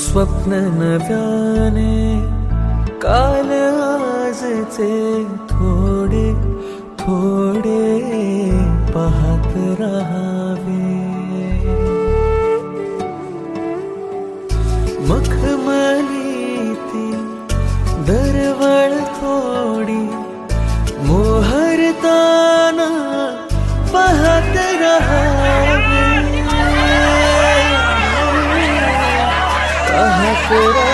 स्वप्न नव्याने काल आजचे थोडे थोडे पाहत राहावे मखमलीती दरवळ थोडी मोहरताना पाहत राहावे पाहत